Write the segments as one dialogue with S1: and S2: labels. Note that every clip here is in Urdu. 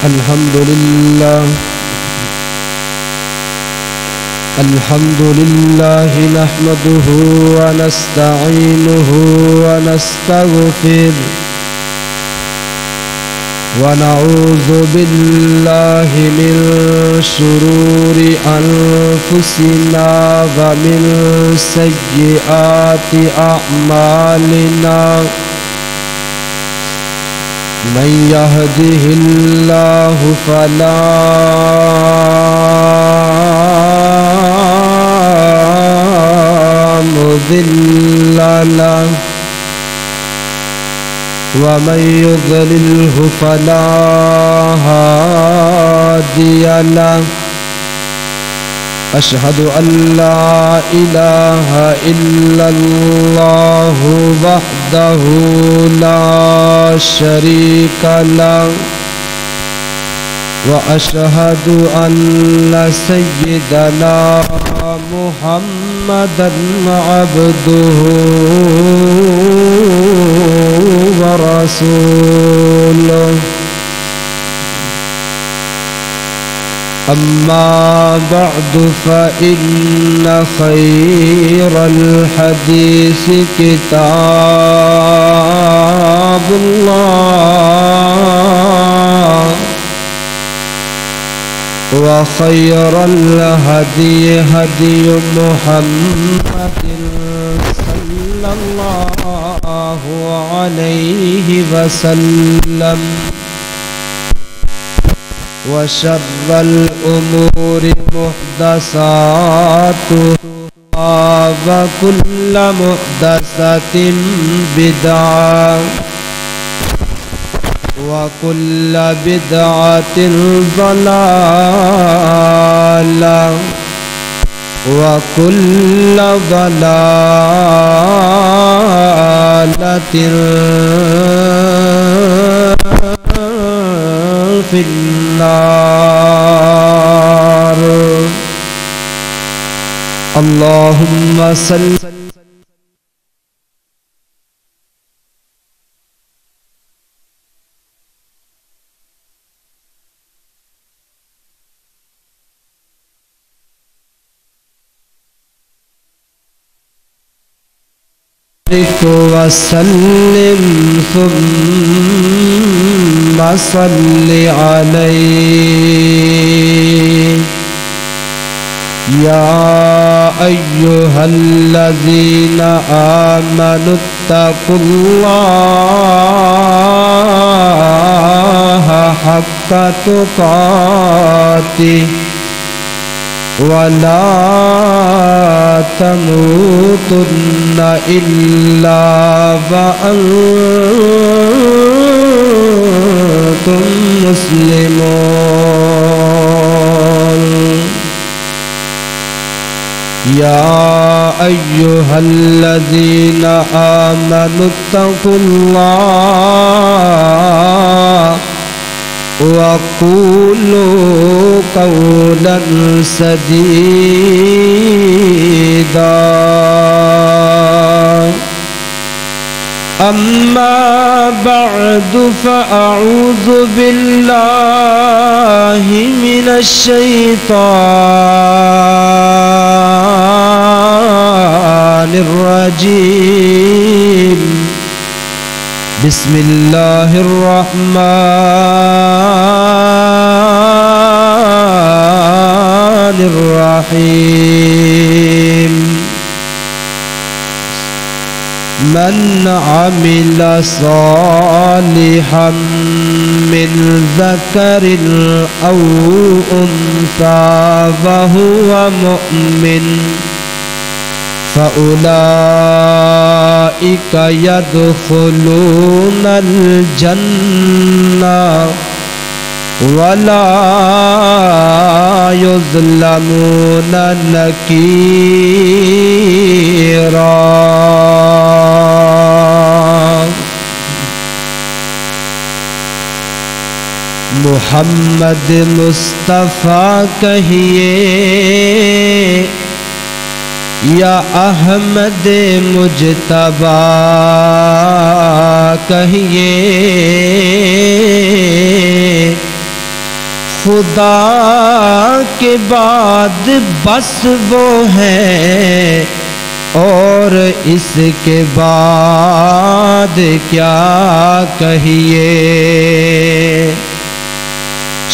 S1: الحمد لله نحمده ونستعينه ونستغفر ونعوذ بالله من شرور أنفسنا ومن سيئات أعمالنا من يهده الله فلا مضل له ومن يضلله فلا هادي له أشهد أن لا إله إلا الله وحده لا شريك له وأشهد أن سيدنا محمدا عبده ورسوله أما بعد فإن خير الحديث كتاب الله وخير الهدي هدي محمد صلى الله عليه وسلم وشر الأمور محدثاتها وكل محدثة بدعة وكل بدعة ضلالة وكل ضلالة في النار. اللهم صل وسلم ثم صل عليه يا أيها الذين آمنوا اتقوا الله حق تقاته ولا تموتن إلا وأنتم مسلمون. يا أيها الذين آمنوا اتقوا الله وقولوا قولا سديدا. أما بعد فأعوذ بالله من الشيطان الرجيم. بسم الله الرحمن الرحيم. من عمل صالحا من ذكر أو أنثى وهو مؤمن فأولئك يدخلون الجنة ولا يظلمون نكيرا. محمد مصطفیٰ کہیے یا احمد مجتبی کہیے خدا کے بعد بس وہ ہیں اور اس کے بعد کیا کہیے.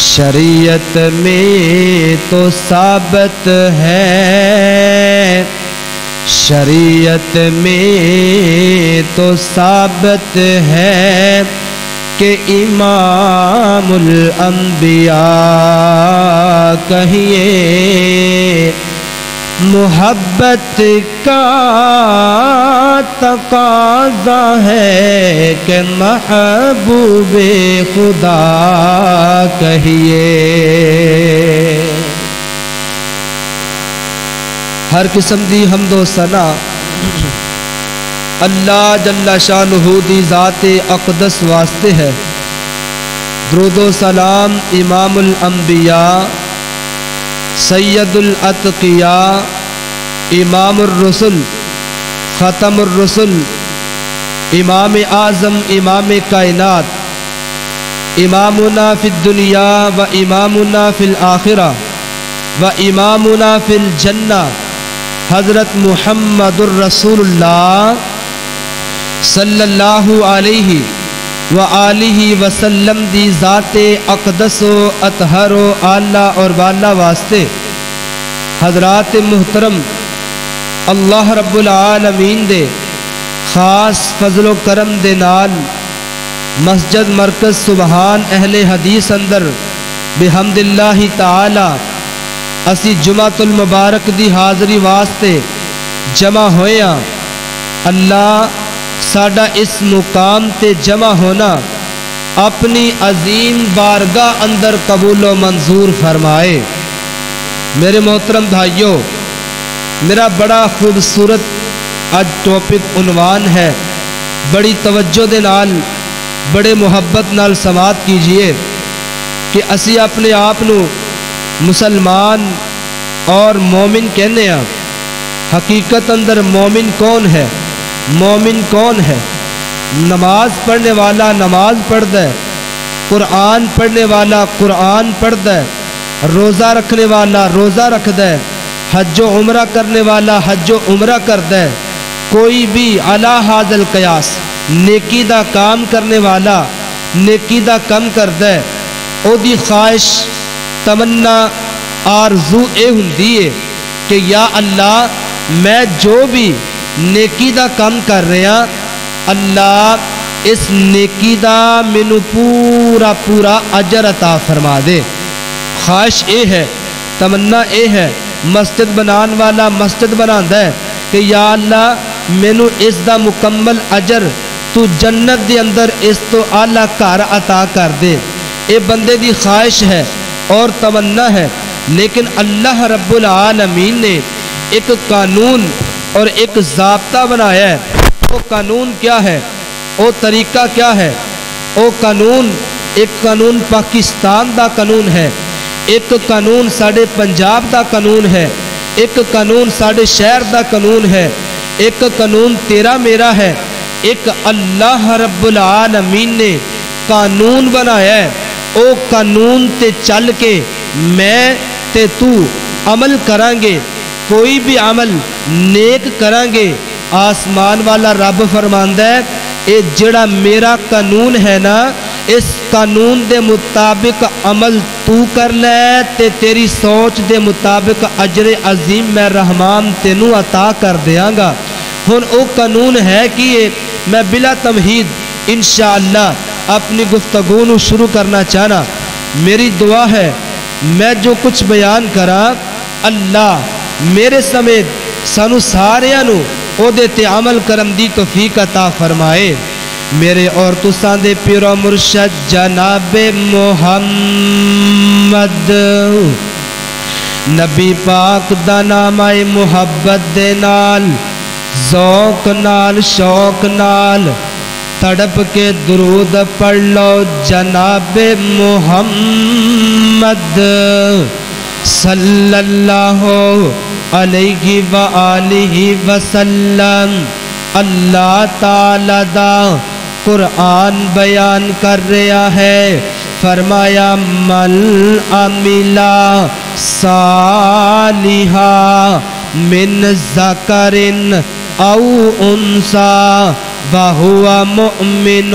S1: شریعت میں تو ثابت ہے، شریعت میں تو ثابت ہے کہ امام الانبیاء کہیے. محبت کا تقاضا ہے کہ محبوب خدا کہیے. ہر قسم دی حمد و ثنا اللہ جل شانہ دی ذات اقدس واسطے ہے. درود و سلام امام الانبیاء، سید الاتقیاء، امام الرسل، ختم الرسل، امام اعظم، امام کائنات، امامنا فی الدنیا و امامنا فی الآخرہ و امامنا فی الجنہ، حضرت محمد الرسول اللہ صلی اللہ علیہ وآلہ وسلم دی ذات اقدس و اطہر و اعلیٰ اور بالا واسطے حضرات محترم اللہ رب العالمین دے خاص فضل و کرم دے نال مسجد مرکز سبحان اہل حدیث اندر بحمد اللہ تعالی اسی جمعۃ المبارک دی حاضری واسطے جمع ہویا. اللہ ساڈا اس مقام تے جمع ہونا اپنی عظیم بارگاہ اندر قبول و منظور فرمائے. میرے محترم بھائیوں، میرا بڑا خوبصورت آج ٹاپک عنوان ہے، بڑی توجہ دے نال بڑے محبت نال سماعت کیجئے کہ اسی اپنے آپ نو مسلمان اور مومن کہنے ہیں. حقیقت اندر مومن کون ہے؟ مومن کون ہے؟ نماز پڑھنے والا نماز پڑھتا ہے، قرآن پڑھنے والا قرآن پڑھتا ہے، روزہ رکھنے والا روزہ رکھتا ہے، حج و عمرہ کرنے والا حج و عمرہ کرتا ہے. کوئی بھی علی ھذا القیاس نیکی دا کام کرنے والا نیکی دا کم کرتا ہے. او دی خواہش تمنا آرزو اے ہوندی ہے کہ یا اللہ میں جو بھی نیکی دا کم کر رہا، اللہ اس نیکی دا مینو پورا پورا اجر عطا فرما دے. خواہش اے ہے، تمنا اے ہے، مسجد بنان والا مسجد بناندا ہے کہ یا اللہ مینو اس دا مکمل اجر تو جنت دے اندر اس تو اعلیٰ گھر عطا کر دے. اے بندے دی خواہش ہے اور تمنا ہے. لیکن اللہ رب العالمین نے ایک قانون اور ایک ضابطہ بنایا ہے. وہ قانون کیا ہے؟ وہ طریقہ کیا ہے؟ وہ قانون ایک قانون پاکستان دا قانون ہے، ایک قانون ساڑھے پنجاب دا قانون ہے، ایک قانون ساڑھے شہر دا قانون ہے، ایک قانون تیرا میرا ہے. ایک اللہ رب العالمین نے قانون بنایا ہے. او قانون تے چل کے میں تے تو عمل کرانگے، کوئی بھی عمل نیک کرانگے. آسمان والا رب فرماندا ہے اے جڑا میرا قانون ہے نا، اس قانون دے مطابق عمل تو کر لے تے تیری سوچ دے مطابق اجر عظیم میں رحمان تینو عطا کر دیاں گا. ہن او قانون ہے کہ میں بلا تمہید انشاءاللہ اپنی گفتگو نو شروع کرنا چاہنا. میری دعا ہے میں جو کچھ بیان کرا اللہ میرے سمیت سانو ساریاں نو او دے تے عمل کرن دی توفیق عطا فرمائے. میرے اور تساں دے پیر و مرشد جناب محمد نبی پاک دا نام آئے محبت دے نال ذوق نال شوق نال تڑپ کے درود پڑھ لو جناب محمد صلی اللہ علیہ وآلہ وسلم. اللہ تعالی دا قرآن بیان کر رہا ہے فرمایا من عملا صالحا من ذکر او انثى وهو مؤمن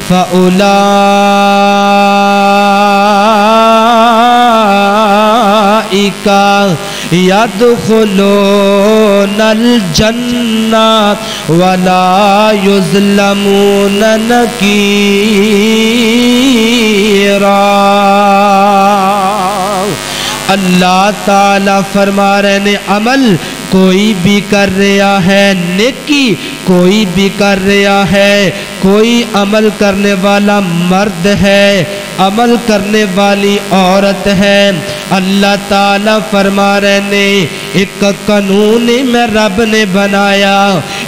S1: فأولئك يدخلون الجنة ولا يظلمون نقيرا۔ اللہ تعالیٰ فرما رہے ہیں عمل کوئی بھی کر رہا ہے، نیکی کوئی بھی کر رہا ہے، کوئی عمل کرنے والا مرد ہے، عمل کرنے والی عورت ہے، اللہ تعالیٰ فرما رہے ہیں ایک قانون میں رب نے بنایا،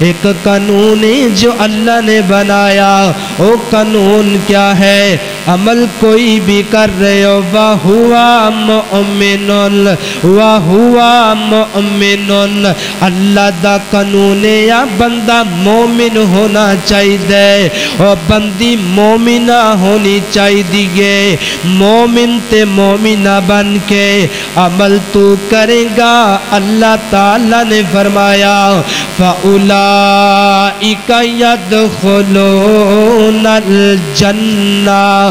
S1: ایک قانون جو اللہ نے بنایا، وہ قانون کیا ہے؟ عمل کوئی بھی کر رہے ہو وَهُوَ مُؤْمِنٌ وَهُوَ مُؤْمِنٌ، اللہ دا قانون یا بندہ مومن ہونا چاہیے اور بندی مومنہ ہونی چاہیے۔ مومن تے مومنہ بن کے عمل تو کرے گا، اللہ تعالیٰ نے فرمایا فَأُولَئِكَ يَدْخُلُونَ الْجَنَّةَ،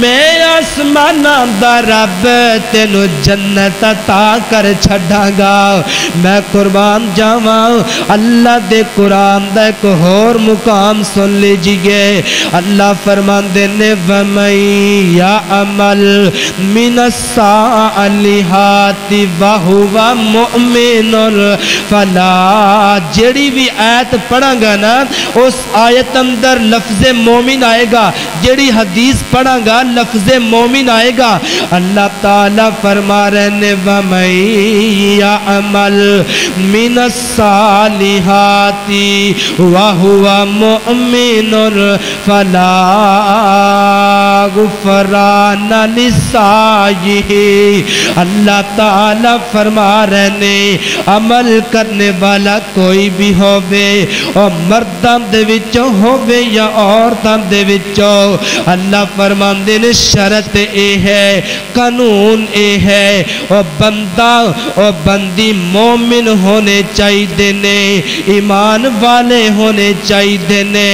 S1: میں آسماناں دا رب تینو جنت عطا کر چھڑا گا۔ میں قربان جاواں اللہ دے قرآن دا ایک اور مقام سن لیجئے، اللہ فرماندے نے وَمَن يَعْمَلْ مِنَ الصَّالِحَاتِ وَهُوَ مُؤْمِنٌ فَلَا، جیڑی بھی آیت پڑھاں گا نا اس آیت اندر لفظ مومن آئے گا، جیڑی حدیث پڑھاں گا لفظ مومن آئے گا۔ اللہ تعالیٰ فرما رہے ہیں وَمَن يَعْمَلْ مِنَ الصَّالِحَاتِ وَهُوَ مُؤْمِنٌ فَلَا غُفْرَانَ لِسَعْيِهِ، اللہ تعالیٰ فرما رہے ہیں عمل کرنے والا کوئی بھی ہووے اور مرداں دے وچوں ہووے یا عورتاں دے وچوں، اللہ فرماندے نے شرط اے ہے، قانون اے ہے، اور بندہ اور بندی مومن ہونے چاہیے نے، ایمان والے ہونے چاہیے نے۔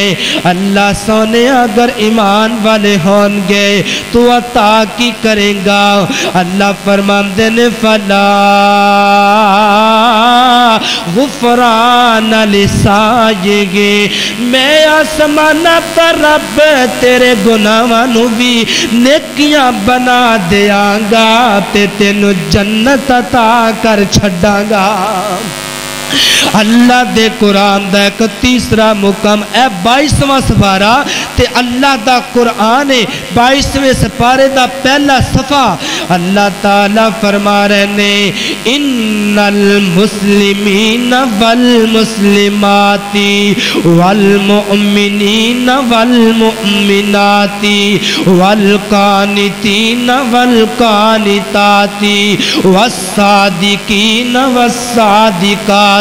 S1: اللہ سونے اگر ایمان والے ہون گے تو عطا کی کریں گا؟ اللہ فرماندے نے فلا غفران لسعیہ، میں آسمانہ تا رب تیرے گناہوں بھی نیکیاں بنا دیاں گا تے تینو جنت عطا کر چھڑاں گا۔ اللہ دے قرآن دا ایک تیسرا مقام اے 22واں سپارہ تے اللہ دا قرآن 22ویں سپارے دا پہلا صفحہ، اللہ تعالیٰ فرما رہے ہیں ان المسلمین والمسلمات والمؤمنین والمؤمنات والقانتین والقانتات والصادقین والصادقات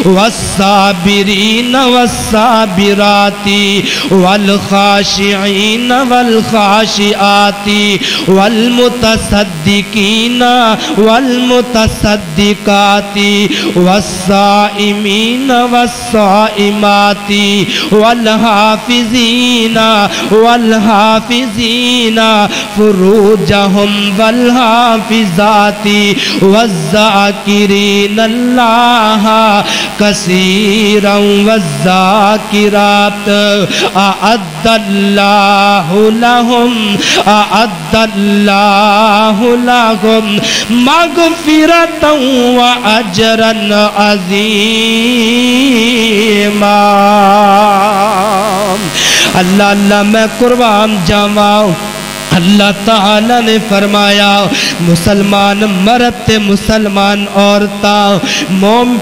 S1: والصابرین والصابرات والخاشعین والخاشعات والمتصدقین والمتصدقات والصائمین والصائمات والحافظین والحافظین فروجہم والحافظات والذاکرین اللہ کثیرا والذاکرات اعد اللہ لہم مغفرتا واجرا عظیما۔ اللہ میں قربان جاواں، اللہ تعالیٰ نے فرمایا مسلمان مرد تے مسلمان عورتاں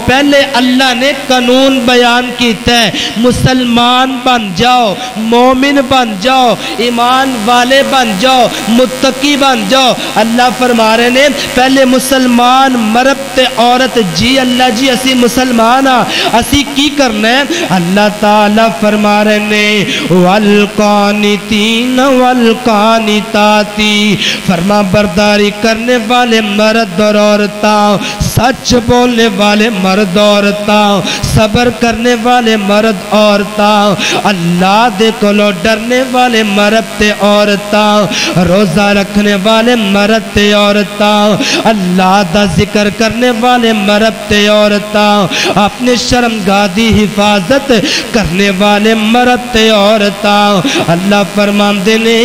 S1: پہلے اللہ نے قانون بیان کیتا ہے، مسلمان بن جاؤ، مومن بن جاؤ، ایمان والے بن جاؤ، متقی بن جاؤ۔ اللہ فرما رہے ہیں پہلے مسلمان مرد تے عورت جی اللہ جی اسی مسلمان ہاں اسی کی کرنا ہے اللہ تعالیٰ فرما رہے نے والقانتین والقانتاتی فرما برداری کرنے والے مرد اور عورتاں سچ بولنے والے مرد عورتاں صبر کرنے والے مرد عورتاں اللہ دے کولو ڈرنے والے مرد تے عورتاں روزہ رکھنے والے مرد تے عورتاں اللہ دا ذکر کرنے والے مرد تے عورتاں اپنے شرمگاہ دی حفاظت کرنے والے مرد تے عورتاں اللہ فرماندے نے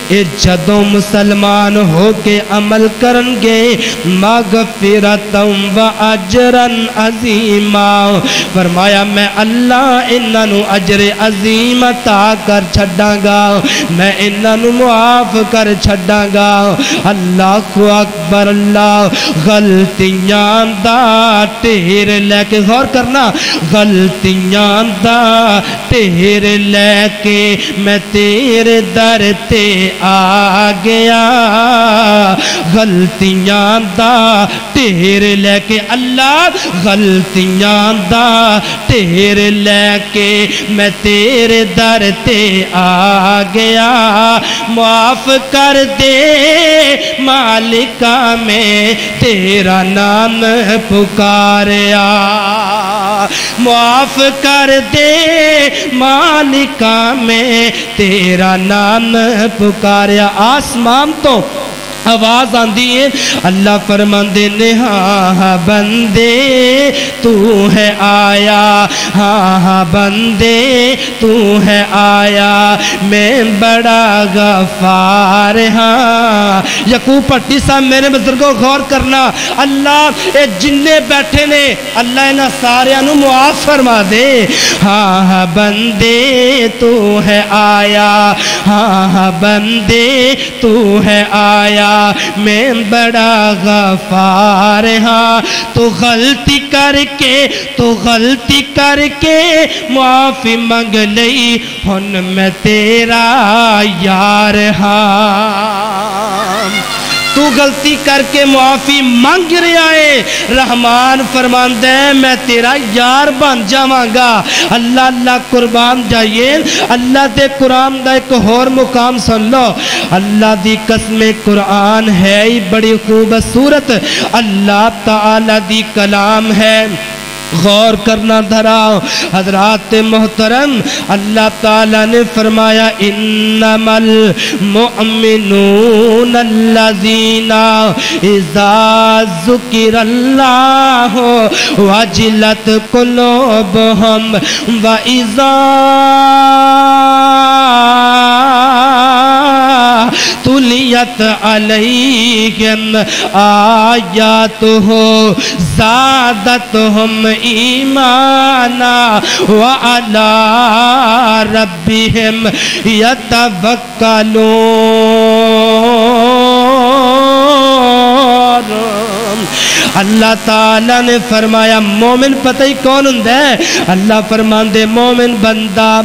S1: اے جدوں مسلمان ہو کے عمل کرنگے مغفرتم و اجرن عظیما فرمایا میں اللہ انہاں نو اجر عظیم عطا کر چھڈاں گا میں انہاں نو معاف کر چھڈاں گا اللہ اکبر اللہ غلطیاں دا ٹھیر لے کے غور کرنا غلطیاں دا ٹھیر لے کے میں تیرے در تے آ گیا غلطیاں دا ٹھیر لے کے اللہ غلطیاں دا ٹھیر لے کے میں تیرے در تے آ گیا معاف کر دے مالکا میں تیرا نام پکاریا معاف کر دے مالکا میں تیرا نام پکاریا آسمان تو آواز آندی ہے اللہ فرماندے نے ہاں بندے تو ہے آیا ہاں بندے تو ہے آیا میں بڑا غفار ہاں یعقوب پٹی صاحب میرے بزرگوں غور کرنا اللہ اے جننے بیٹھے نے اللہ انہاں ساریاں نو معاف فرما دے ہاں بندے تو ہے آیا ہاں بندے تو ہے آیا میں بڑا غفار ہاں تو غلطی کر کے معافی مانگ لئی ہن میں تیرا یار ہاں تو غلطی کر کے معافی مانگ رہا ہے رحمان فرماندہ ہے میں تیرا یار بن جاواں گا اللہ اللہ قربان جائیے اللہ دے قرآن دا ایک اور مقام سن لو اللہ دی قسم قرآن ہے بڑی خوبصورت اللہ تعالی دی کلام ہے غور کرنا دھراؤ حضرات محترم اللہ تعالیٰ نے فرمایا انما المؤمنون الذین اذا ذکر اللہ وجلت قلوبہم واذا تلیت علیہم آیاتہ زادتہم ایمانا وعلا ربہم یتوکلون اللہ تعالیٰ نے فرمایا مومن پتہ ہی کون ہوندا ہے اللہ فرماندے مومن بندہ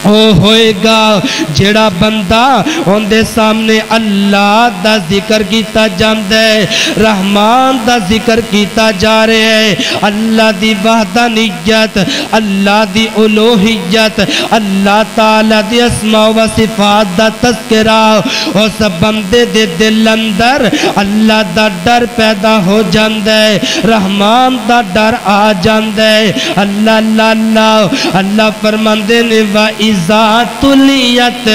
S1: او ہوئے گا جڑا بندہ اندے سامنے اللہ دا ذکر کیتا جاندے رحمان دا ذکر کیتا جا رہے ہیں اللہ دی وحدانیت اللہ دی الوہیت اللہ تعالیٰ دی اسماء و صفات دا تذکرہ اس بندے دے دل اندر اللہ دا ڈر پیدا ہو جاندے رحمان دا ڈر آ جاندے اللہ اللہ اللہ اللہ فرماندے نے وَإِذَا تُلِيَتْ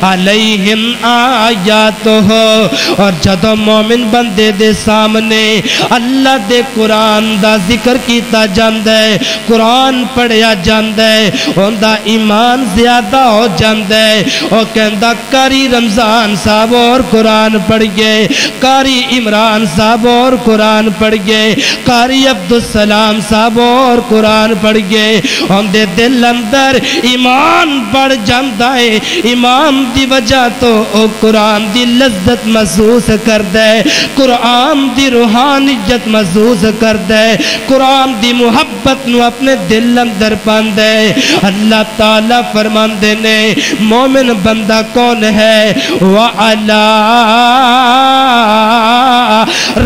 S1: عَلَيْهِمْ آیاتُهُ اور جدو مومن بندے دے سامنے اللہ دے قرآن دا ذکر کیتا جاندے قرآن پڑھیا جاندے ان دا ایمان زیادہ ہو جاندے اور کہندہ کاری رمضان صاحب اور قرآن پڑھئے کاری عمران صاحب اور قرآن پڑھئے کاری عبدالسلام صاحب اور قرآن پڑھئے ان دے دل اندر ایمان بڑھ جاندہ ہے امام دی وجہ تو او قرآن دی لذت محسوس کر دے قرآن دی روحانیت محسوس کر دے قرآن دی محبت نو اپنے دل اندر پاندے اللہ تعالیٰ فرماندے نے مومن بندہ کون ہے وَعَلَىٰ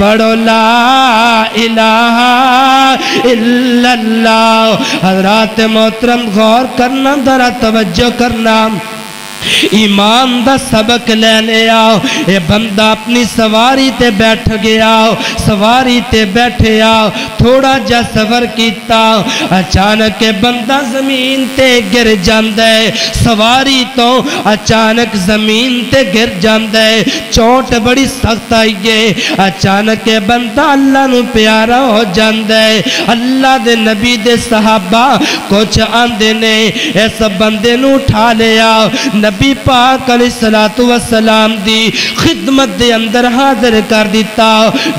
S1: پڑھو لا الہ الا اللہ۔ حضرات محترم غور کرنا، ذرا توجہ کرنا، ایمان دا سبق لینے آؤ۔ اے بندہ اپنی سواری تے بیٹھ گیا، سواری تے بیٹھے آؤ، تھوڑا جا سفر کیتا، اچانک بندہ زمین تے گر جاندے، سواری تو اچانک زمین تے گر جاندے، چوٹ بڑی سخت آئیے، اچانک بندہ اللہ نو پیارا ہو جاندے۔ اللہ دے نبی دے صحابہ کچھ آندے نے اس بندے نو اٹھا لیا، نبی پاک علیہ السلام دی خدمت دے اندر حاضر کر دیتا۔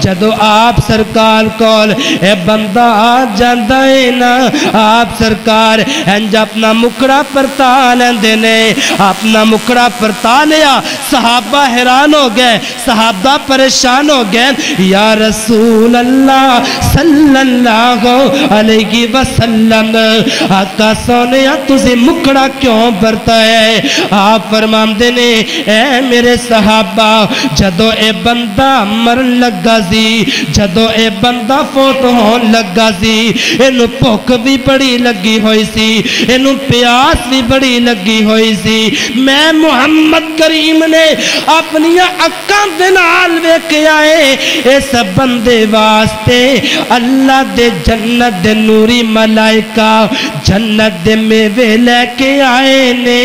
S1: جدو آپ سرکار کول اے بندہ آ جاندہ ہے نا، آپ سرکار انج اپنا مکڑا پرتا لیندے نے، اپنا مکڑا پرتا لیا، صحابہ حیران ہو گئے، صحابہ پریشان ہو گئے، یا رسول اللہ صلی اللہ علیہ وسلم، آقا سونیا تُسے مکڑا کیوں پرتا ہے؟ آپ فرماندے نے اے میرے صحابہ، جدو اے بندہ مرن لگا سی، جدو اے بندہ فوت ہون لگا سی، انہوں بھوک بھی بڑی لگی ہوئی سی، انہوں پیاس بھی بڑی لگی ہوئی سی، میں محمد کریم نے اپنی اکھاں دے نال ویکھ آئے اس بندے واسطے اللہ دے جنت دے نوری ملائکہ جنت دے میوے لے کے آئے نے،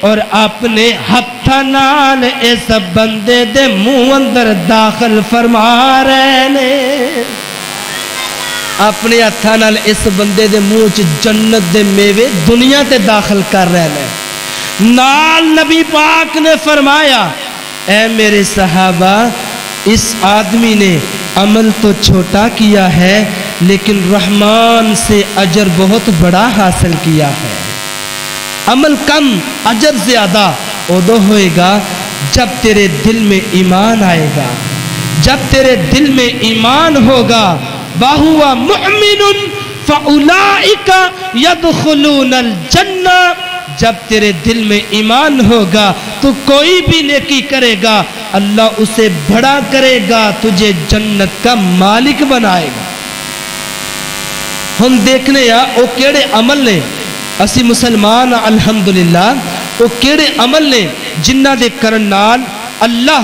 S1: اور اپنے ہتھاں نال اس بندے دے منہ اندر داخل فرما رہے نے، اپنے ہتھاں نال اس بندے دے منہ چ جنت دے میوے دنیا تے داخل کر رہے نے۔ نال نبی پاک نے فرمایا اے میرے صحابہ، اس آدمی نے عمل تو چھوٹا کیا ہے لیکن رحمان سے اجر بہت بڑا حاصل کیا ہے۔ عمل کم اجر زیادہ ادو ہوئے گا جب تیرے دل میں ایمان آئے گا، جب تیرے دل میں ایمان ہوگا، وَهُوَ مُؤْمِنٌ فَأُولَئِكَ يَدْخُلُونَ الْجَنَّةَ، جب تیرے دل میں ایمان ہوگا تو کوئی بھی نیکی کرے گا اللہ اسے بڑا کرے گا، تجھے جنت کا مالک بنائے گا۔ ہم دیکھنے یا او کیڑے عمل نے اسی مسلمان الحمدللہ، او کیڑے عمل نے جنہ دے کرن نال اللہ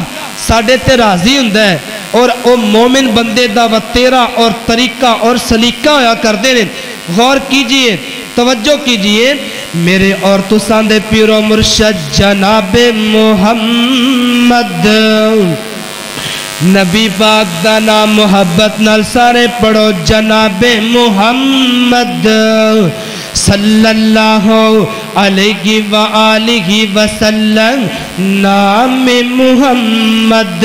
S1: ساڑھے تے راضی ہوندہ ہے، اور او مومن بندے دا و تیرا اور طریقہ اور سلیقہ ہویا کر دے۔ غور کیجئے، توجہ کیجئے، میرے اور تسان دے پیرو مرشد جناب محمد نبی پاک دا نام محبت نال سارے پڑھو، جناب محمد صلی اللہ علیہ وآلہ وسلم، نام محمد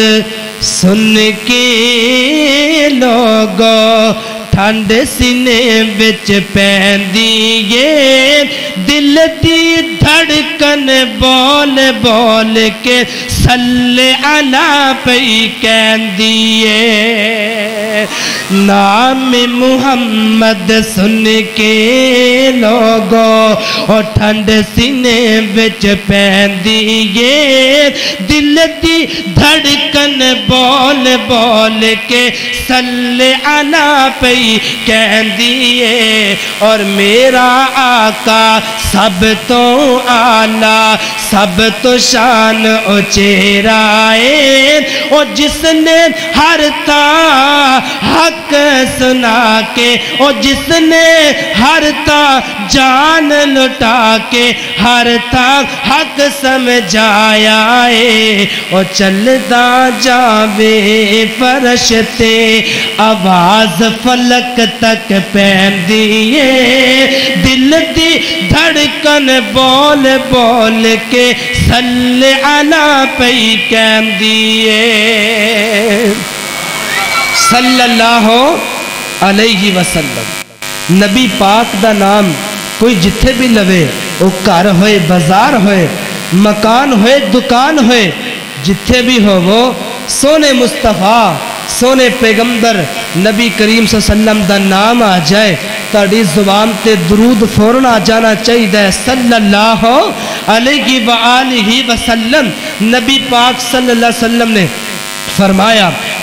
S1: سن کے لوگو ٹھنڈ سینے وچ پیندی ہے، دل دی دھڑکن بول بول کے صلی علی پئی کہندی ہے۔ نام محمد سن کے لوگو اور ٹھنڈ سینے وچ پیندی ہے، دل دی دھڑکن بول بول کے صلی علی پئی کہندی ہے، اور میرا آقا سب تو آلہ سب تو شان اچیرا ہے، اور جس نے ہر تا حق سنا کے، اور جس نے ہر تا جان لٹا کے ہر تا حق سمجھایا ہے، اور چلدا جاوے فرش تے آواز فلک تک پیندی ہے، دل دی دھڑکن بول بول کے صلی علی پئی کہندی ہے۔ صلی اللہ علیہ وسلم، نبی پاک دا نام کوئی جتھے بھی لوے، وہ گھر ہوئے، بازار ہوئے، مکان ہوئے، دکان ہوئے، جتھے بھی ہو وہ سونے مصطفیٰ سونے پیغمبر نبی کریم صلی اللہ علیہ وسلم دا نام آ جائے تاڑی زبان تے درود فوراً آ جانا چاہیے، صلی اللہ علیہ وآلہ وسلم۔ نبی پاک صلی اللہ علیہ وسلم نے فرمایا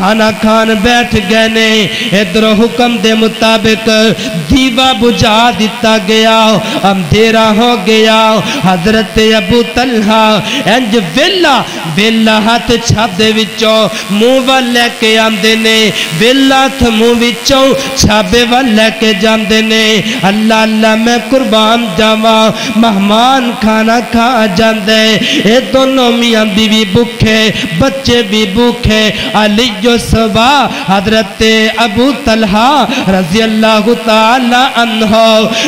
S1: کھانا کھان بیٹھ گئے نے ادھر حکم دے مطابق دیوا بجھا دیتا گیا اندھیرا ہو گیا حضرت ابو طلحہ انج ویلا ہاتھ چھاپ دے وچوں منہ وال لے کے آندے نے ویلا تھ منہ وچوں چھاپے وال لے کے جاندے نے اللہ اللہ میں قربان جاواں مہمان کھانا کھا جاندے اے دونوں میاں بیوی بھوکے بچے بھی بھوکے علی و صبا حضرت ابو طلحہ رضی اللہ تعالی عنہ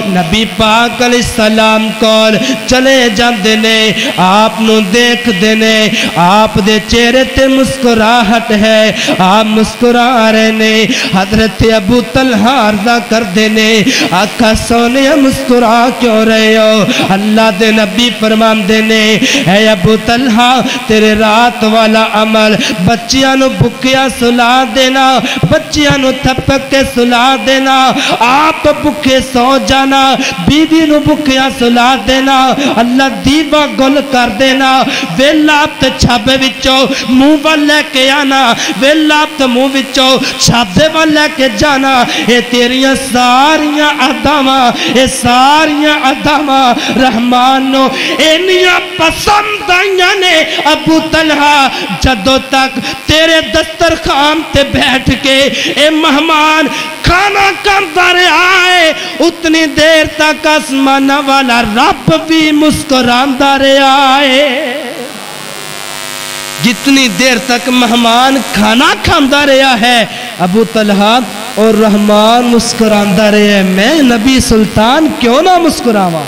S1: نبی پاک علیہ السلام کول چلے جاندے نے آپ نو دیکھ دینے آپ دے چہرے تے مسکراہٹ ہے آپ مسکرا رہے نے حضرت ابو طلحہ عرضہ کر دینے آقا سونے مسکرا کیوں رہے ہو اللہ دے نبی فرمان دینے اے ابو طلحہ تیرے رات والا عمل بچیاں نو بھکیا سلا دینا بچیاں نو تھپک کے سلا دینا آپ بھکے سو جانا بیوی نو بھکیا سلا دینا اللہ دیوا گل کر دینا ویلاب تے چھاپے وچوں منہ وال لے کے آنا ویلاب تے منہ وچوں چھاپے وال لے کے جانا اے تیریاں ساریاں اداماں اے ساریاں اداماں رحمانو انیاں پسند آئیاں نے ابو طلحہ جدو تک تیرے دسترخوان تے بیٹھ کے اے مہمان کھانا کھاتا رہا ہے اتنی دیر تک آسمان والا رب بھی مسکراندا رہا ہے جتنی دیر تک مہمان کھانا کھاتا رہا ہے ابو طلحہ اور رحمان مسکراندا رہے ہیں میں نبی سلطان کیوں نہ مسکراواں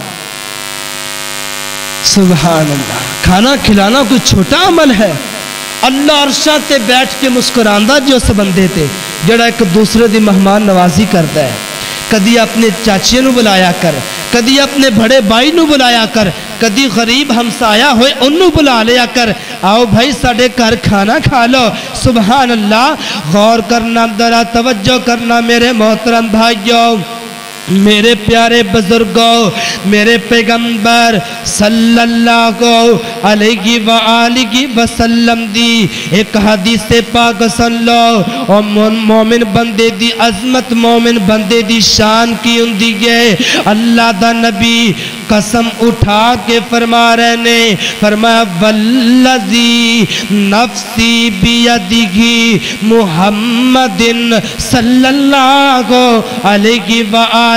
S1: سبحان اللہ کھانا کھلانا کوئی چھوٹا عمل ہے اللہ عرشہ تے بیٹھ کے مسکراندا جو اس بندے تے جڑا ایک دوسرے دی مہمان نوازی کرتا ہے کدی اپنے چاچے نو بلایا کر کدی اپنے بڑے بھائی نو بلایا کر کدی غریب ہمسایا ہوئے انہوں بلا لیا کر آؤ بھائی ساڑھے کر کھانا کھا لو سبحان اللہ غور کرنا ذرا توجہ کرنا میرے محترم بھائیوں میرے پیارے بزرگوں میرے پیغمبر صلی اللہ علیہ وآلہ وسلم دی ایک حدیث پاک سن لو اور مومن بندے دی عظمت مومن بندے دی شان کی ہوندی ہے اللہ دا نبی قسم اٹھا کے فرما رہے نے فرمایا والذی نفسی بیدہ محمد صلی اللہ علیہ وآلہ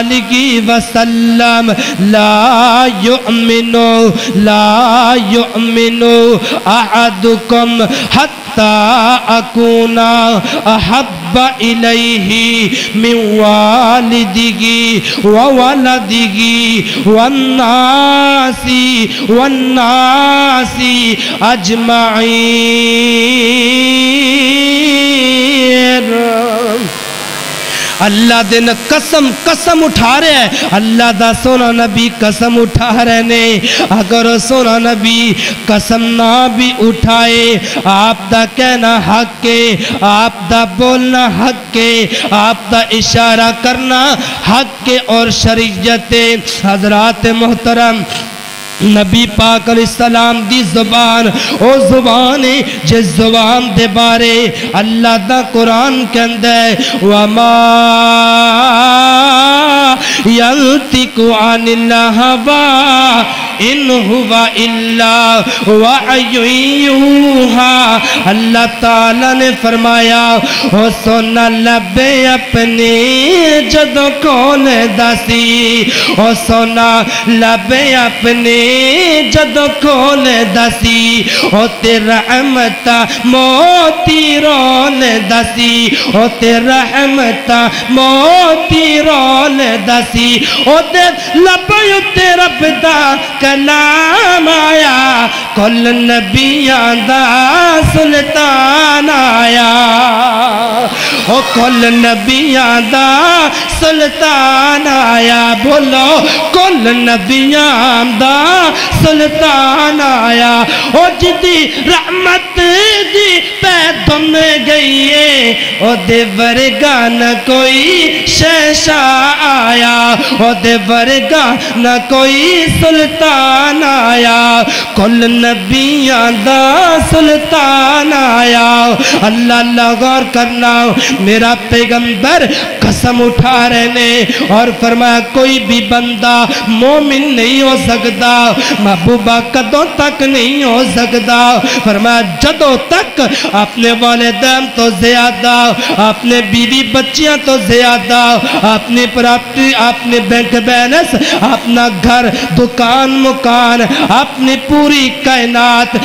S1: وسلم لا یؤمن احدکم حتی اکونا احب الیہ من والدہ وولدہ والناس اجمعین اللہ دن قسم اٹھا رہے ہیں اللہ دا سونا نبی قسم اٹھا رہے نے اگر سونا نبی قسم نہ بھی اٹھائے آپ دا کہنا حق کے آپ دا بولنا حق کے آپ دا اشارہ کرنا حق کے اور شریعت حضرات محترم نبی پاک علیہ السلام دی زبان او زبان جس زبان دے بارے اللہ دا قرآن کہندے وَمَا يَنْتِقُ عَنِ الْهَوَىٰ إِنْ هُوَ إِلَّا وَحْيٌ يُوحَىٰ اللہ تعالیٰ نے فرمایا او سونا لبے اپنے جدو کون داسی او سونا لبے اپنے جدو کھول دسی او تیرا رحمتا موتی رول دسی او تیرا رحمتا موتی رول دسی او تیر لبیو تیرا بدا کلام آیا کل نبیان دا سلطان آیا او کل نبیاں دا سلطان آیا بولو کل نبیاں دا سلطان آیا او جدی رحمت دی پیدم گئی او دے ورگا نہ کوئی شہنشاہ آیا او دے ورگا نہ کوئی سلطان آیا کل نبیاں دا سلطان آیا اللہ اللہ غور کرنا میرا پیغمبر قسم اٹھا رہے نے اور فرمایا کوئی بھی بندہ مومن نہیں ہو سکتا محبوبہ کدوں تک نہیں ہو سکتا فرمایا جدوں تک اپنے والدین تو زیادہ اپنے بیوی بچیاں تو زیادہ اپنی پراپرٹی اپنے بینک بیلنس اپنا گھر دکان مکان اپنی پوری کائنات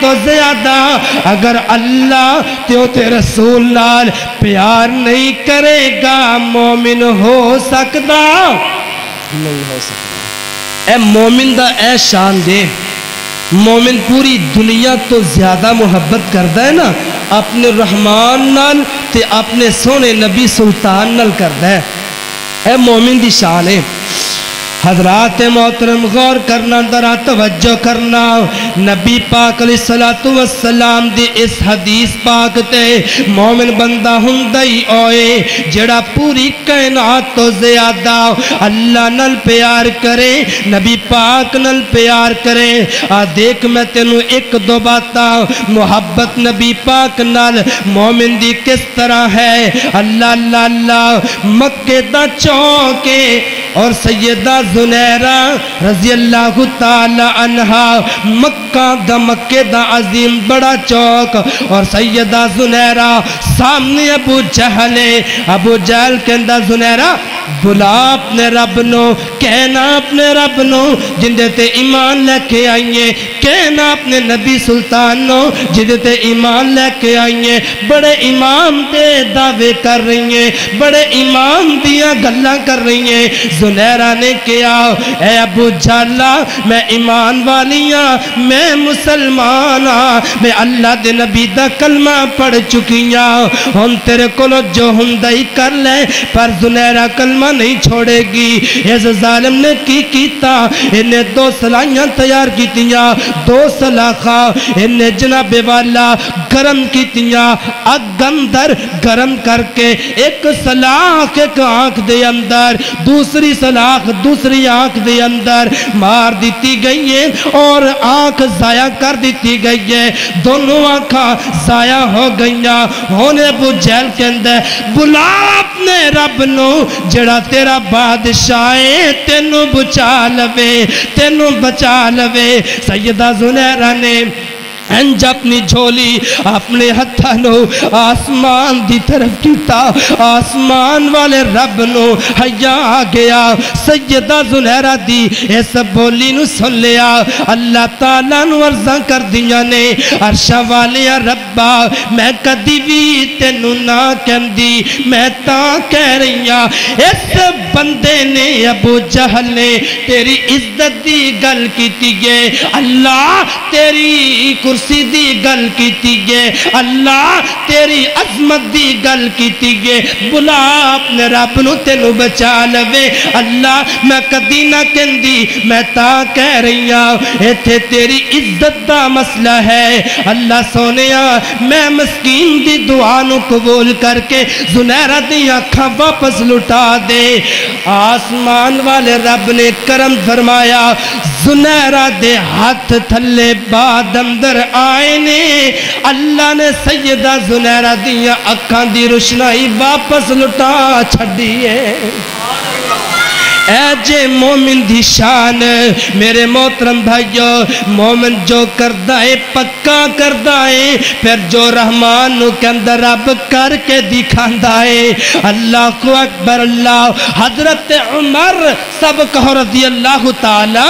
S1: تو زیادہ اگر اللہ تے رسول نال پیار نہیں کرے گا مومن ہو سکتا نہیں ہو سکتا اے مومن دا اے شان دے مومن پوری دنیا تو زیادہ محبت کرتا ہے نا اپنے رحمان نال تے اپنے سونے نبی سلطان نال کرتا ہے اے مومن دی شان ہے حضرات محترم غور کرنا ذرا توجہ کرنا نبی پاک علیہ السلام دی اس حدیث پاک تے مومن بندہ ہندائی اوئے جڑا پوری کائنات تو زیادہ اللہ نل پیار کرے نبی پاک نل پیار کرے دیکھ میں تینوں ایک دو باتا محبت نبی پاک نل مومن دی کس طرح ہے اللہ اللہ اللہ مکہ دا چونکے اور سیدہ زنیرہ رضی اللہ تعالی عنہا مکہ دا عظیم بڑا چوک اور سیدہ زنیرہ سامنے ابو جہل کے اندر زنیرہ بلا اپنے رب نو کہنا اپنے رب نو جندے تے ایمان لے کے آئیے کہنا اپنے نبی سلطان نو جندے تے ایمان لے کے آئیے بڑے امام دے دعوے کر رہی ہیں بڑے امام دیا گلہ کر رہی ہیں زنیرہ نے کیا اے ابو جہلہ میں ایمان والیاں میں مسلمان میں اللہ دے نبی دا کلمہ پڑھ چکیاں ہم تیرے کولو جو ہندائی کر لے پر زنیرہ کلمہ نہیں چھوڑے گی اس ظالم نے کی کیتا انہیں 2 سلائیاں تیار کیتیاں 2 سلاخہ انہیں جناب والا گرم کیتیاں اگ اندر گرم کر کے ایک سلاخ ایک آنکھ دے اندر دوسری سلاخ دوسری آنکھ دے اندر مار دیتی گئی ہے اور آنکھ ضائع کر دیتی گئی ہے دونوں آنکھاں ضائع ہو گئیاں ہونے ابو جہل کے اندر بلا اپنے رب نو جڑا تیرا بادشاہ تینوں بچا لوے سیدہ زنیرہ نے انج اپنی جھولی اپنے ہتھانو آسمان دی طرف کیتا آسمان والے رب نو حیا آ گیا سیدہ زنیرہ دی اس بولی نو سن لیا اللہ تعالیٰ نو عرضاں کر دیا نے عرشہ والیا ربا میں کدی بھی تینو نہ کہندی میں تاں کہہ رہی ہاں اس بندے نے ابو جہل نے تیری عزت دی گل کیتی گے اللہ تیری کرسی دی گل کیتی گے اللہ تیری عظمت دی گل کیتی گے بلا اپنے رب نو تینو بچا لوے اللہ میں کدی نہ کہندی میں تا کہہ رہی ہوں ایتھے تیری عزت دا مسئلہ ہے اللہ سونیا میں مسکین دی دعا نو قبول کر کے زنیرہ دی آنکھاں واپس لٹا دے آسمان والے رب نے کرم فرمایا زنیرہ دے ہاتھ تھلے بعد اندر آئے نے اللہ نے سیدہ زنیرہ دیا اکھاں دی روشنائی واپس لٹا چھڑی ہے اے جے مومن دی شان میرے محترم بھائیو مومن جو کردہ ہے پکا کردہ ہے پھر جو رحمان نو کے اندر رب کر کے دکھاندہ ہے اللہ کو اکبر اللہ حضرت عمر سب کہو رضی اللہ تعالی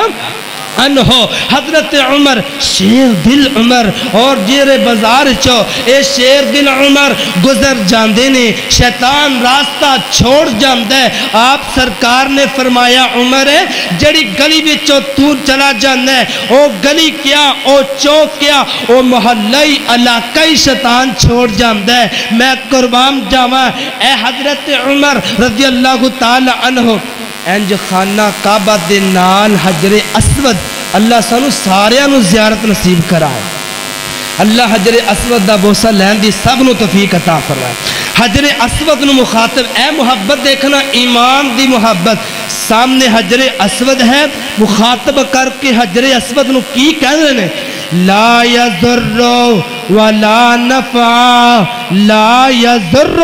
S1: انہو حضرت عمر شیر دل عمر اور جیرے بازار چو اے شیر دل عمر گزر جاندے نے شیطان راستہ چھوڑ جاندے آپ سرکار نے فرمایا عمر ہے جڑی گلی بچو تو چلا جاندے او گلی کیا او چوک کیا او محلی علاقائی شیطان چھوڑ جاندے میں قربان جاواں اے حضرت عمر رضی اللہ تعالی عنہ انج خانہ کعبہ دے نال حجر اسود اللہ سانو ساریاں نو زیارت نصیب کرائے اللہ حجر اسود دا بوسہ لین دی سب نو توفیق عطا فرمائے حجر اسود نو مخاطب اے محبت دیکھنا ایمان دی محبت سامنے حجر اسود ہے مخاطب کر کے حجر اسود نو کی کہہ رہے ہیں لا یضر ولا نفع لا یضر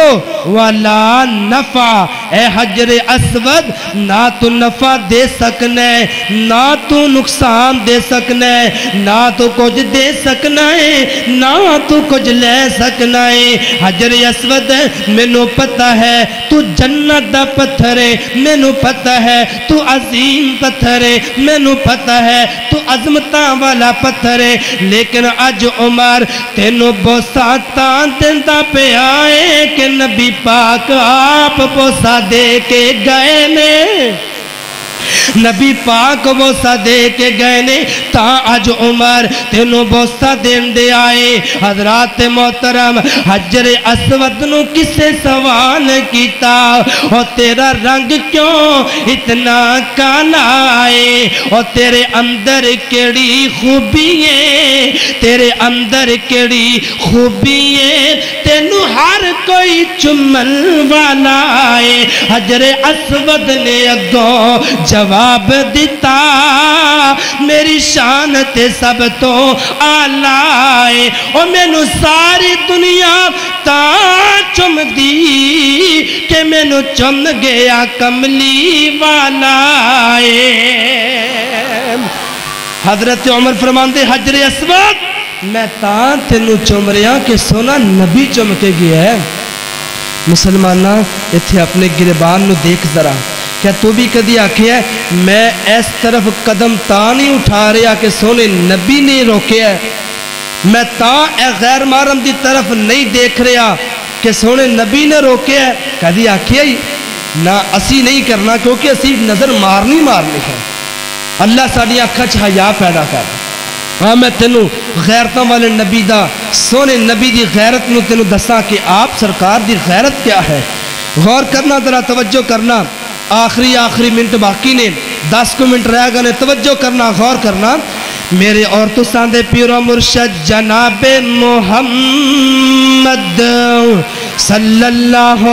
S1: ولا نفع اے حجر اسود نہ تو نفع دے سکنے نہ تو نقصان دے سکنے نہ تو کچھ دے سکنا ہے نہ تو کچھ لے سکنا ہے حجر اسود مینوں پتہ ہے تو جنت دا پتھر ہے مینوں پتہ ہے تو عظیم پتھر ہے مینوں پتہ ہے تو عظمتاں والا پتھر ہے لیکن اج عمر تینوں بوسا تان دیندہ پہ آئے کہ نبی پاک آپ بوسا دے کے گئے نے نبی پاک بوسا دے کے گئے نے تا اج عمر تینوں بوسا دین دے آئے حضرات محترم حجر اسود نو کسے سوال کیتا اور تیرا رنگ کیوں اتنا کالا آئے اور تیرے اندر کیڑی خوبی ہے تیرے اندر کیڑی خوبی ہے تینوں ہر کوئی چمن والا آئے حجر اسود نے اگوں جواب دیتا میری شان تے سب تو آلائے اور میں نو ساری دنیا تا چم دی کہ میں نو چم گیا کملی والائے حضرت عمر فرمان دے حجر اسود میں تا تینو چم رہا کہ سونا نبی چم کے گیا ہے مسلمانہ اتھے اپنے گربان نو دیکھ ذرا کیا تو بھی کدی آکھے ہے میں اس طرف قدم تا نہیں اٹھا رہا کہ سونے نبی نے روکے ہے میں تا اے غیر محرم دی طرف نہیں دیکھ رہا کہ سونے نبی نے روکے ہے کدی آکھے ہے نہ اسی نہیں کرنا کیونکہ اسی نظر مارنی ہے اللہ ساڑی آنکھا حیا پیدا کر ہاں میں تینوں غیرتوں والے نبی دا سونے نبی دی غیرت نو تینوں دسا کہ آپ سرکار دی غیرت کیا ہے غور کرنا ذرا توجہ کرنا آخری منٹ باقی نے 10 کو منٹ رہ گئے توجہ کرنا غور کرنا میرے اور تو ساندے پیر و مرشد جناب محمد صلی اللہ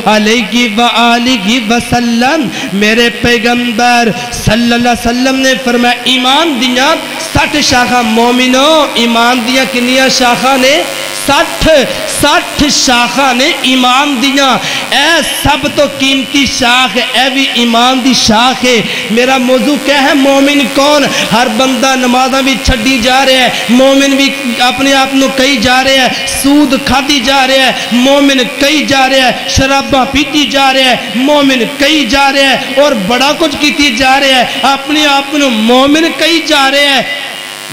S1: علیہ وآلہ وسلم میرے پیغمبر صلی اللہ علیہ وسلم نے فرمایا ایمان دیاں 60 شاخہ مومنوں ایمان دیاں کنیاں شاخہ نے 60 شاخہ نے ایمان دیاں اے سب تو قیمتی شاخ اے بھی ایمان دی شاخ ہے میرا موضوع کیا ہے مومن کون ہر بندہ نمازہ بھی چھڑی جا رہے ہیں مومن بھی اپنے آپ نو کئی جا رہے ہیں سود کھاتی جا رہے ہیں مومن کئی جا رہے ہیں شرابہ پیتی جا رہے ہیں مومن کئی جا رہے ہیں اور بڑا کچھ کیتی جا رہے ہیں اپنے آپ نو مومن کئی جا رہے ہیں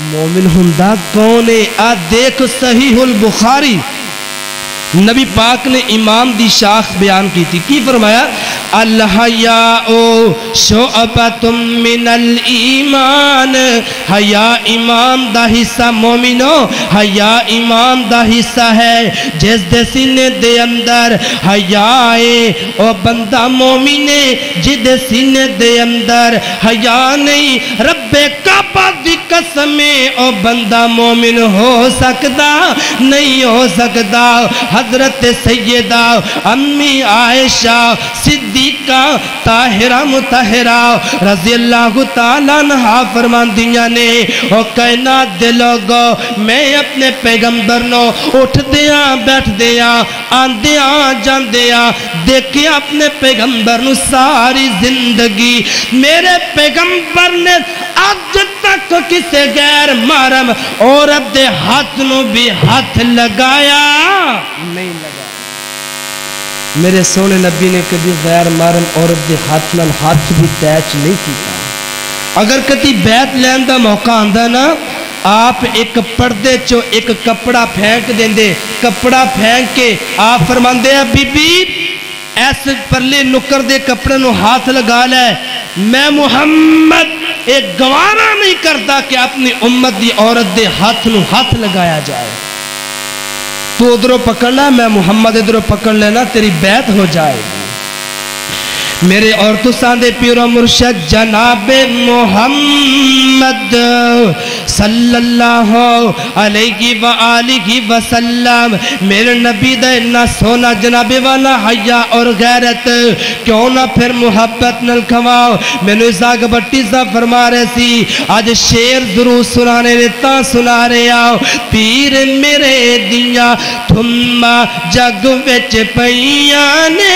S1: مومن ہندہ کون ہے آج دیکھ صحیح البخاری نبی پاک نے ایمان دی شاخ بیان کی تھی کی فرمایا الحیاء شعبۃ من الایمان حیا ایمان دا حصہ مومنو حیا ایمان دا حصہ ہے جس دے سینے دے اندر حیا ہے او بندہ مومنے جد سینے دے اندر حیا نہیں رب کعبہ دی قسم او بندہ مومن ہو سکتا نہیں ہو سکتا حضرت سیدہ امی عائشہ صدیقہ طاہرہ مطہرہ رضی اللہ تعالیٰ عنہ فرماندیاں نے او کائنات دے لوگو میں اپنے پیغمبر نو اٹھ دیاں بیٹھ دیاں آن دیاں جان دیاں دیکھیں اپنے پیغمبر نو ساری زندگی میرے پیغمبر نے آج تک کسے غیر محرم عورت دے ہاتھ نو بھی ہاتھ لگایا نہیں لگا میرے سونے نبی نے کبھی غیر محرم عورت دے ہاتھ نال ہاتھ بھی ٹیچ نہیں کیتا اگر کتی بیعت لین دا موقع آندا نا آپ ایک پردے چو ایک کپڑا پھینک دیں دے کپڑا پھینک کے آپ فرماندے ہیں بی بی ایسے پرلے نکر دے کپڑے نو ہاتھ لگا لے میں محمد ایک گوارا نہیں کرتا کہ اپنی امت دی عورت دے ہاتھ نو ہاتھ لگایا جائے تو ادھروں پکڑنا میں محمد ادھروں پکڑ لینا تیری بیعت ہو جائے گی میرے اور تو ساندے پیر و مرشد جناب محمد صلی اللہ علیہ وآلہ وسلم میرے نبی دا اتنا سونا جناب والا حیا اور غیرت کیوں نہ پھر محبت نل کھواؤ میں نے اساق بٹی سا فرما رہے سی آج شیر ضرور سنانے رہتا سنا رہے آؤ پیر میرے دیا تھم جگ وچ پیانے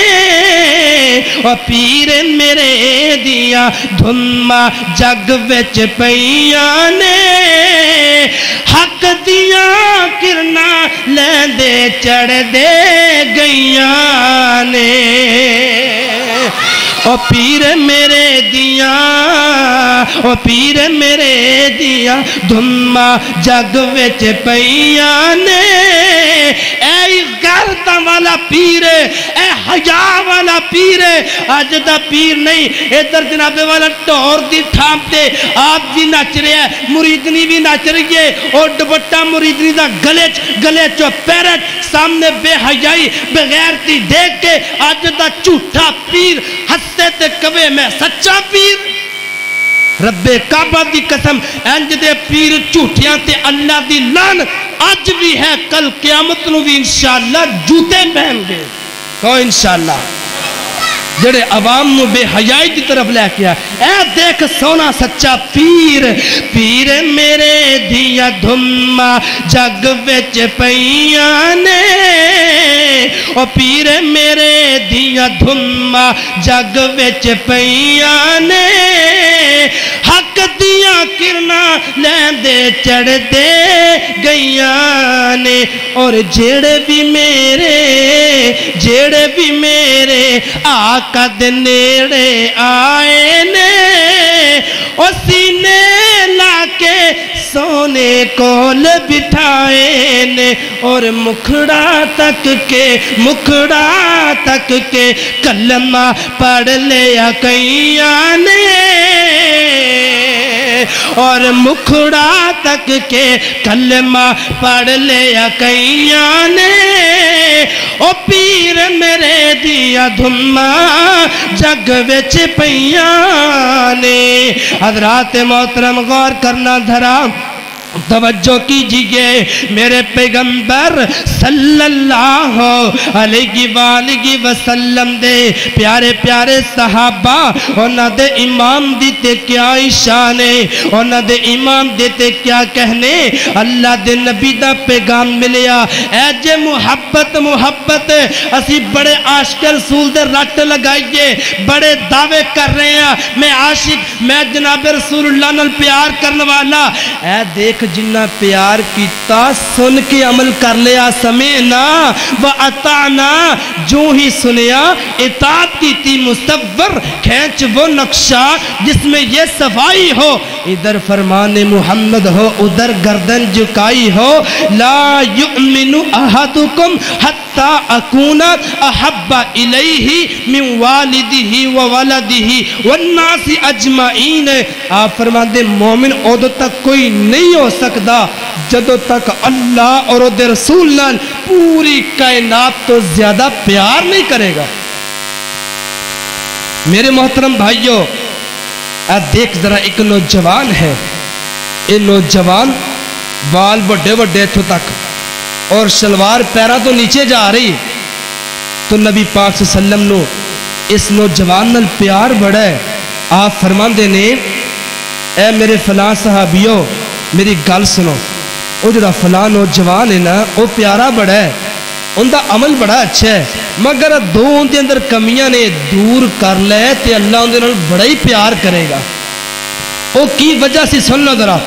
S1: اور پیر میرے دیا دھما جگ وچ پیانے حق دیا کرنا لیندے چڑھ دے گئیانے او پیر میرے دیا او پیر میرے دیا دھما جگ وچ پیانے اے غیرت والا پیر اے حیا والا پیر آج دا پیر نہیں ادھر جناب والا ٹور دی تھام تے آپ بھی نچ رہے ہیں مریدنی بھی نچ رہی ہے اور دوپٹہ مریدنی دا گلے چو پیرٹ سامنے بے حیائی بغیرتی دیکھ کے آج دا جھوٹا پیر ہستے تے کبے میں سچا پیر رب کعبہ دی قسم انج دے پیر جھوٹیاں تے اللہ دی لان آج بھی ہے کل قیامت نو بھی انشاءاللہ جوتے پہن گے کہو انشاءاللہ جڑے عوام نو بے حیائی دی طرف لے کیا اے دیکھ سونا سچا پیر پیر میرے دیا دھما جگ وچ پیانے او پیر میرے دیا دھما جگ وچ پیانے حق دیا کرنا لیندے چڑھ دے گئیانے اور جیڑے بھی میرے آقا دے نیڑے آئے نے اور سینے لا کے سونے کول بٹھائے نے اور مکھڑا تک کے کلمہ پڑھ لیا کئیانے اور مکھڑا تک کے کلمہ پڑھ لیا کئیانے او پیر میرے دیا دھما جگ وچ پیانے حضرات محترم غور کرنا دھرا توجہ کیجئے میرے پیغمبر صلی اللہ علیہ وآلہ وسلم دے پیارے پیارے صحابہ انہاں دے امام دیتے کیا اشانے انہاں دے امام دیتے کیا کہنے اللہ دے نبی دا پیغام ملیا اے جے محبت اسی بڑے عاشق رسول دے رٹ لگائیے بڑے دعوے کر رہے ہیں میں عاشق میں جناب رسول اللہ نال پیار کرنے والا اے دیکھ جنہ پیار کیتا سن کے عمل کر لیا سمینا وَأَطَعْنَا جو ہی سنیا اطاعت کی تھی مصور کھینچ وہ نقشہ جس میں یہ صفائی ہو ادھر فرمان محمد ہو ادھر گردن جھکائی ہو لا یؤمن احدکم حتی اکون احب الیہ من والدہ وولدہ والناس اجمعین آپ فرمان دے مومن ادھر تک کوئی نہیں ہو سکتا جدو تک اللہ اور دے رسول نال پوری کائنات تو زیادہ پیار نہیں کرے گا میرے محترم بھائیوں دیکھ ذرا ایک نوجوان ہے یہ نوجوان بال بڑے بڑے تھو تک اور شلوار پیرا تو نیچے جا رہی تو نبی پاک صلی اللہ علیہ وسلم نو اس نوجوان نال پیار بڑا ہے آپ فرمان دینے اے میرے فلاں صحابیوں میری گل سنو وہ جڑا فلاں نوجوان ہے نا وہ پیارا بڑا ہے ان دا عمل بڑا اچھا ہے مگر دو ان دے اندر کمیاں نے دور کر لے تے اللہ ان دے نال بڑا ہی پیار کرے گا وہ کی وجہ سے سننا ذرا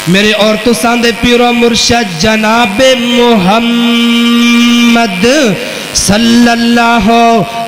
S1: میرے عورتوں ساندے پیر و مرشد جناب محمد صلی اللہ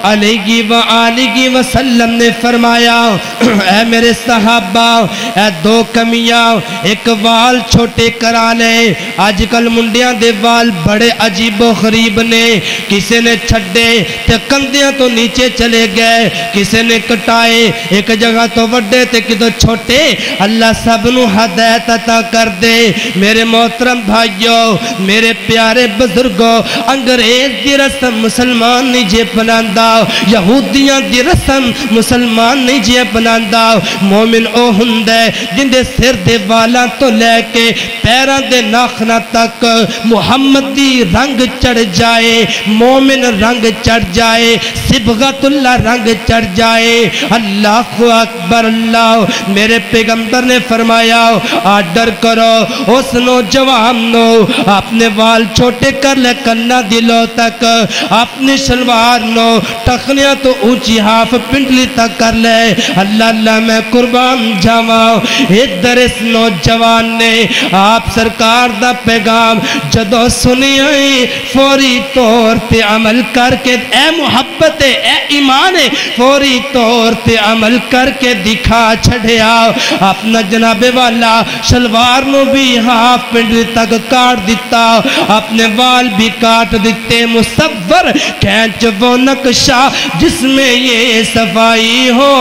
S1: علیہ وآلہ وسلم نے فرمایا اے میرے صحابہ اے دو کمیاں ایک وال چھوٹے کرا لے آج کل منڈیاں دے وال بڑے عجیب و غریب نے کسی نے چھڑے تے کندیاں تو نیچے چلے گئے کسی نے کٹائے ایک جگہ تو وڈے تے کدو چھوٹے اللہ سب نو ہدایت عطا کر دے میرے محترم بھائیو میرے پیارے بزرگو انگریز دی رسم مسلمان نہیں جے پناندہ یہودیاں دی رسم مسلمان نہیں جے پناندہ مومن او ہندے جن دے سر دے والا تو لے کے پیران دے ناخنا تک محمد دی رنگ چڑھ جائے مومن رنگ چڑھ جائے صبغت اللہ رنگ چڑھ جائے اللہ اکبر اللہ میرے پیغمبر نے فرمایا آرڈر کرو اس نوجوان نو اپنے وال چھوٹے کر لے کنہ دلوں تک اپنی شلوار نو ٹخنیاں تو اونچی ہاف پنڈلی تک کر لے اللہ اللہ میں قربان جاواں ادھر اس نوجوان نے آپ سرکار دا پیغام جدو سنی آئی فوری طور تے عمل کر کے اے محبت اے ایمان فوری طور تے عمل کر کے دکھا چھڑیا اپنا جناب والا شلوار نو بھی ہاف پنڈلی تک کاٹ دیتا اپنے وال بھی کاٹ دیتے مصور کھینچ وہ نقشہ جس میں یہ صفائی ہو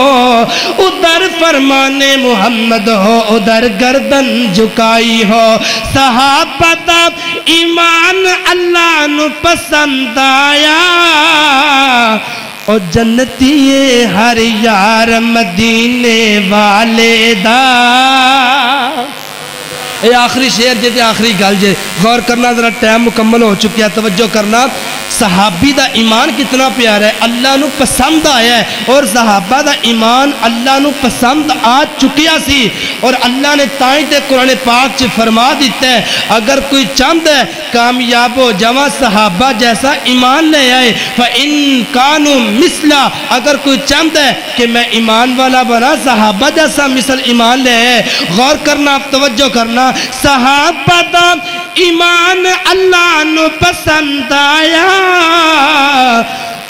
S1: ادھر فرمان محمد ہو ادھر گردن جھکائی ہو صحابہ دا ایمان اللہ نو پسند آیا اور جنتی ہر یار مدینے والے دا اے آخری شعر جے تے آخری گل جے غور کرنا ذرا ٹائم مکمل ہو چکیا توجہ کرنا صحابی دا ایمان کتنا پیارا ہے اللہ نو پسند آیا ہے اور صحابہ دا ایمان اللہ نو پسند آ چکیا سی اور اللہ نے تائیں تے قرآن پاک چ فرما دیتا ہے اگر کوئی چاند ہے کامیاب ہو جاواں صحابہ جیسا ایمان لے آئے فَإِن كَانُوا مِثْلَا اگر کوئی چاند ہے کہ میں ایمان والا بنا صحابہ جیسا مثل ایمان لے آئے غور کرنا توجہ کرنا صحابہ دا ایمان اللہ نو پسند آیا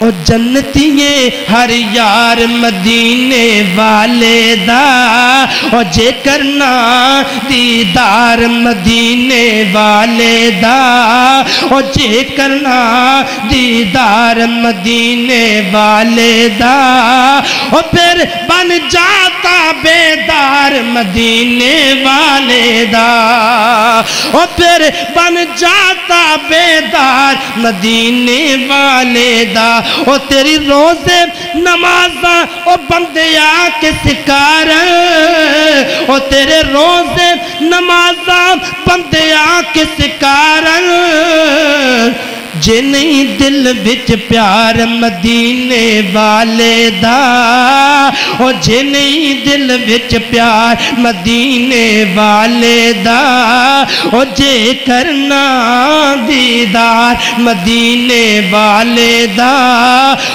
S1: اور جنتیے ہر یار مدینے والے دا اور جے کرنا دیدار مدینے والے دا اور جے کرنا دیدار مدینے والے دا اور پھر بن جاتا بیدار مدینے والے دا اور پھر بن جاتا بیدار مدینے والے دا او تیری روزے نمازاں او بندیاں کے سکار او تیرے روزے نمازاں بندیاں کے سکار جے نہیں دل بچ پیار مدینے والے دا او جے نہیں دل بچ پیار مدینے والے دا او جے کرنا دیدار مدینے والے دا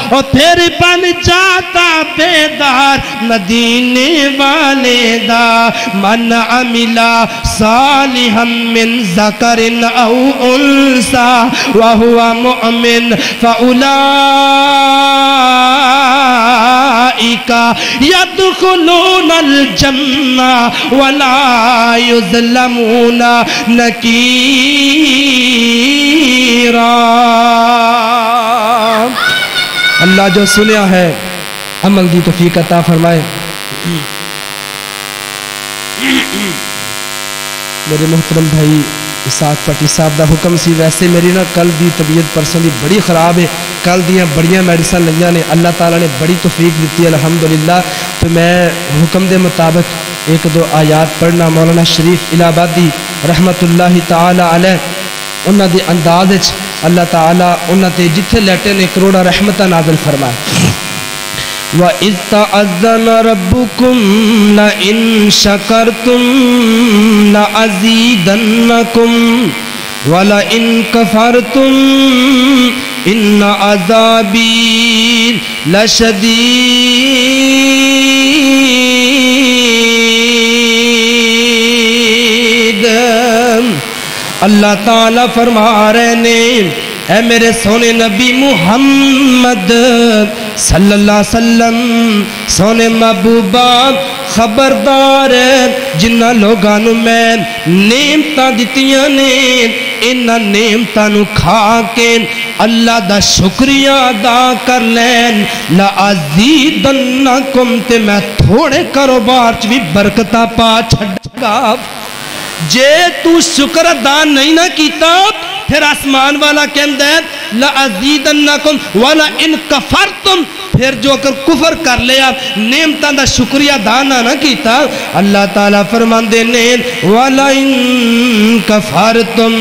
S1: او پھر بن جاتا بیدار مدینے والے دا من عملا صالحا من ذکر او انسا وہو مؤمن فأولئك يدخلون الجنة ولا يظلمون نكيرا اللہ جو سنیا ہے عمل دی توفیق عطا فرمائے میرے محترم بھائی اسحاق پٹی صاحب دا حکم سی ویسے میری نا کل دی طبیعت پرسوں دی بڑی خراب ہے کل دیاں بڑیاں میڈیسن لئیاں نے اللہ تعالیٰ نے بڑی توفیق دیتی ہے الحمدللہ تو میں حکم دے مطابق ایک دو آیات پڑھنا مولانا شریف الہ آبادی رحمت اللہ تعالی علیہ انہاں دے انداز وچ اللہ تعالیٰ انہاں تے جتھے لیٹے نے کروڑا رحمتہ نازل فرمائے وَإِذْ تَعَذَّنَ رَبُّكُمْ لَئِن شَكَرْتُمْ لَأَزِيدَنَّكُمْ وَلَئِن كَفَرْتُمْ إِنَّ عَذَابِي لَشَدِيدٌ اللہ تعالیٰ فرما رہے نے اے میرے سونے نبی محمد صلی اللہ علیہ وسلم سونے محبوبہ خبردار جنہ لوگانو میں نعمتاں دتیاں نے انہاں نعمتاں نو کھا کے اللہ دا شکریہ ادا کر لین لَأَزِيدَنَّكُمْ تے میں تھوڑے کاروبار چ بھی برکتاں پا چھڈا جے تو شکر ادا نہیں نہ کیتا پھر آسمان والا کہندا ہے لَأَزِيدَنَّكُمْ وَلَئِن كَفَرْتُمْ پھر جو اگر کفر کر لیا نعمتاں دا شکریہ ادا نہ کیتا اللہ تعالیٰ فرماندے نے وَلَئِن كَفَرْتُمْ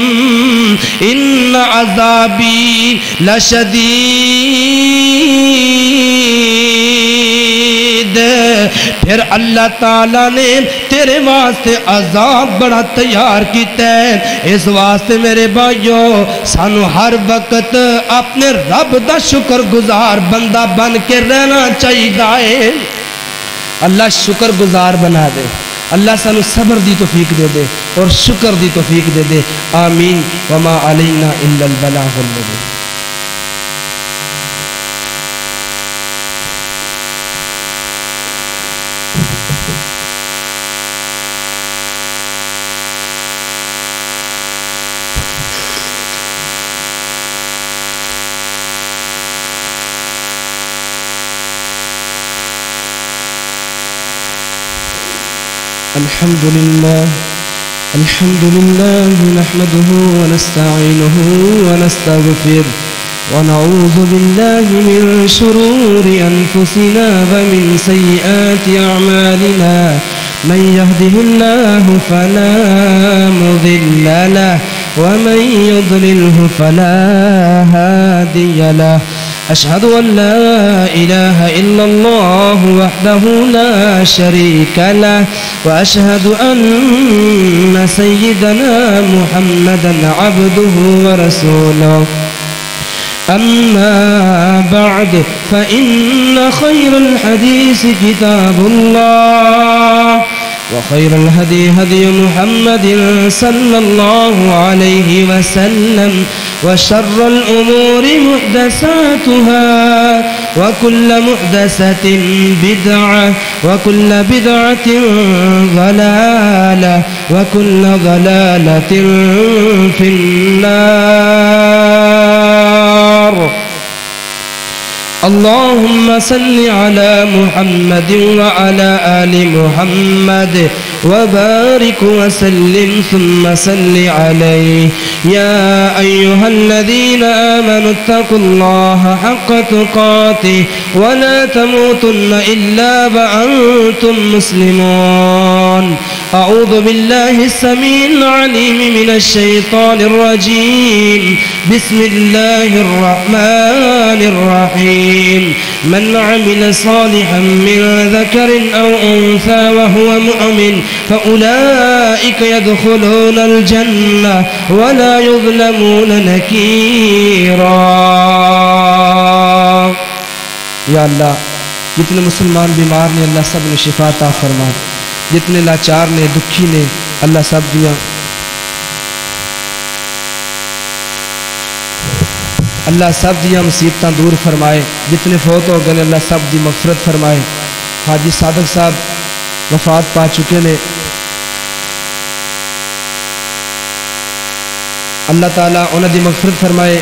S1: إِنَّ عَذَابِي لَشَدِيدٌ پھر اللہ تعالیٰ نے تیرے واسطے عذاب بڑا تیار کیتا ہے اس واسطے میرے بھائیو سانو ہر وقت اپنے رب دا شکر گزار بندہ بن کے رہنا چاہیے اللہ شکر گزار بنا دے اللہ سانو صبر دی توفیق دے دے اور شکر دی توفیق دے دے آمین وما علینا الا البلاغ المبین الحمد لله نحمده ونستعينه ونستغفره ونعوذ بالله من شرور أنفسنا ومن سيئات أعمالنا من يهده الله فلا مضل له ومن يضلله فلا هادي له أشهد أن لا إله إلا الله وحده لا شريك له وأشهد أن سيدنا محمدا عبده ورسوله أما بعد فإن خير الحديث كتاب الله وخير الهدي هدي محمد صلى الله عليه وسلم وشر الأمور محدثاتها وكل محدثة بدعة وكل بدعة ضلالة وكل ضلالة في النار اللهم صل على محمد وعلى آل محمد وبارك وسلم ثم صل عليه يا أيها الذين آمنوا اتقوا الله حق تقاته ولا تموتن إلا وأنتم مسلمون أعوذ بالله السميع العليم من الشيطان الرجيم بسم الله الرحمن الرحيم من عمل صالحا من ذكر أو أنثى وهو مؤمن فأولئك يدخلون الجنة ولا يظلمون نكيرا یا اللہ جتنے مسلمان بیمار نے اللہ سب نے شفا عطا فرما جتنے لاچار نے دکھی نے اللہ سب دیا اللہ سب دیا مصیبتاں دور فرمائے جتنے فوت ہو گئے اللہ سب دی مغفرت فرمائے حاجی صادق صاحب وفات پا چکے نے اللہ تعالیٰ انہاں دی مغفرت فرمائے